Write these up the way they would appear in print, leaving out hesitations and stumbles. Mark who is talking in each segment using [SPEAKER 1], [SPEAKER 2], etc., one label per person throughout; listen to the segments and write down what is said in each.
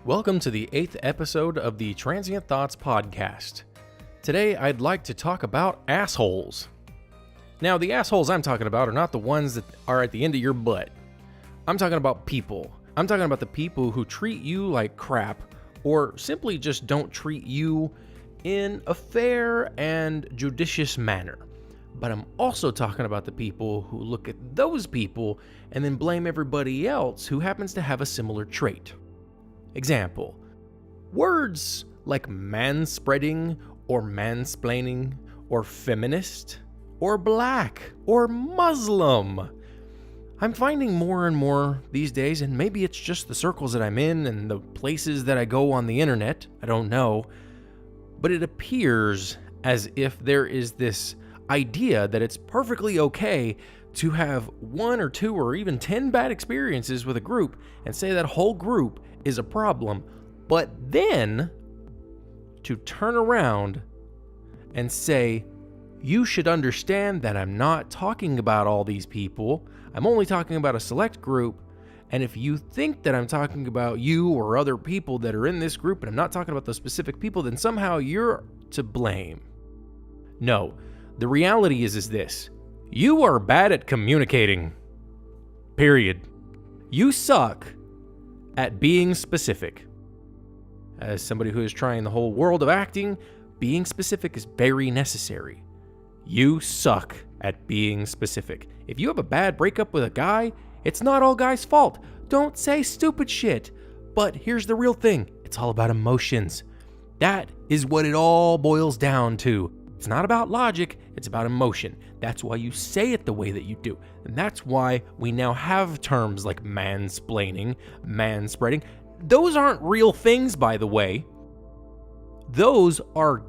[SPEAKER 1] Welcome to the 8th episode of the Transient Thoughts podcast. Today, I'd like to talk about assholes. Now, the assholes I'm talking about are not the ones that are at the end of your butt. I'm talking about people. I'm talking about the people who treat you like crap or simply just don't treat you in a fair and judicious manner. But I'm also talking about the people who look at those people and then blame everybody else who happens to have a similar trait. Example, words like manspreading or mansplaining or feminist or black or Muslim. I'm finding more and more these days, and maybe it's just the circles that I'm in and the places that I go on the internet, I don't know, but it appears as if there is this idea that it's perfectly okay to have 1 or 2 or even 10 bad experiences with a group and say that whole group is a problem, but then to turn around and say, you should understand that I'm not talking about all these people, I'm only talking about a select group, and if you think that I'm talking about you or other people that are in this group and I'm not talking about those specific people, then somehow you're to blame. No, the reality is this. You are bad at communicating. Period. You suck at being specific. As somebody who is trying the whole world of acting, being specific is very necessary. You suck at being specific. If you have a bad breakup with a guy, it's not all guys' fault. Don't say stupid shit. But here's the real thing. It's all about emotions. That is what it all boils down to. It's not about logic, it's about emotion. That's why you say it the way that you do. And that's why we now have terms like mansplaining, manspreading. Those aren't real things, by the way. Those are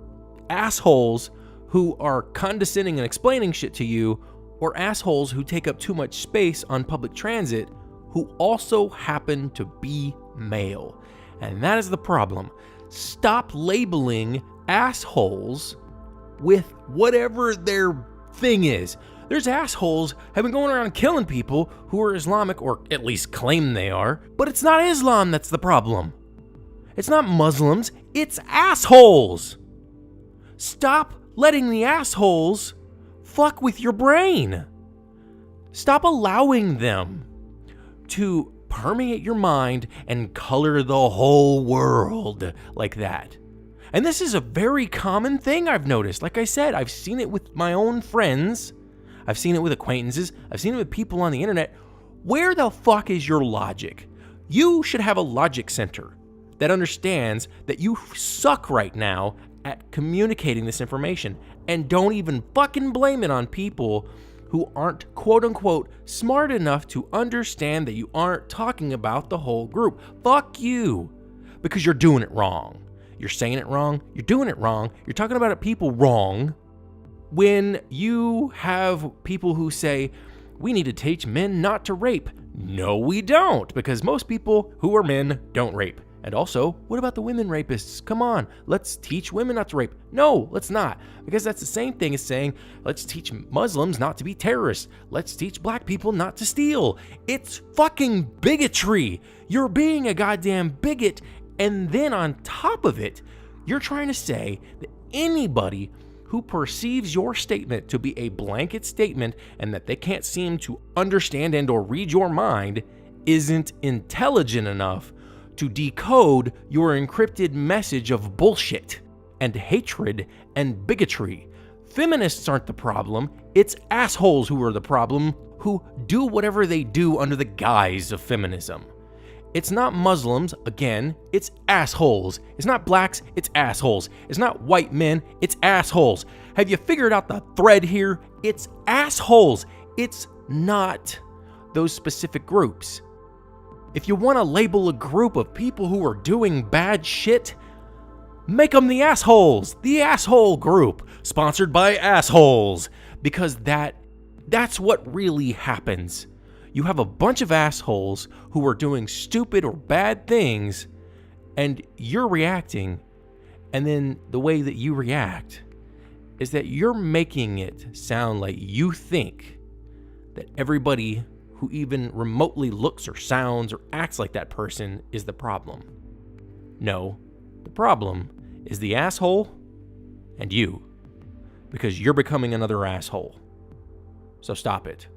[SPEAKER 1] assholes who are condescending and explaining shit to you, or assholes who take up too much space on public transit who also happen to be male. And that is the problem. Stop labeling assholes with whatever their thing is. There's assholes have been going around killing people who are Islamic, or at least claim they are, but it's not Islam that's the problem. It's not Muslims, it's assholes. Stop letting the assholes fuck with your brain. Stop allowing them to permeate your mind and color the whole world like that. And this is a very common thing I've noticed. Like I said, I've seen it with my own friends. I've seen it with acquaintances. I've seen it with people on the internet. Where the fuck is your logic? You should have a logic center that understands that you suck right now at communicating this information. And don't even fucking blame it on people who aren't quote unquote smart enough to understand that you aren't talking about the whole group. Fuck you. Because you're doing it wrong. You're saying it wrong. You're doing it wrong. You're talking about people wrong. When you have people who say, we need to teach men not to rape. No, we don't, because most people who are men don't rape. And also, what about the women rapists? Come on, let's teach women not to rape. No, let's not, because that's the same thing as saying, let's teach Muslims not to be terrorists. Let's teach black people not to steal. It's fucking bigotry. You're being a goddamn bigot. And then on top of it, you're trying to say that anybody who perceives your statement to be a blanket statement and that they can't seem to understand and or read your mind isn't intelligent enough to decode your encrypted message of bullshit and hatred and bigotry. Feminists aren't the problem. It's assholes who are the problem, who do whatever they do under the guise of feminism. It's not Muslims, again, it's assholes. It's not blacks, it's assholes. It's not white men, it's assholes. Have you figured out the thread here? It's assholes. It's not those specific groups. If you want to label a group of people who are doing bad shit, make them the assholes. The asshole group, sponsored by assholes. Because that's what really happens. You have a bunch of assholes who are doing stupid or bad things, and you're reacting, and then the way that you react is that you're making it sound like you think that everybody who even remotely looks or sounds or acts like that person is the problem. No, the problem is the asshole and you, because you're becoming another asshole. So stop it.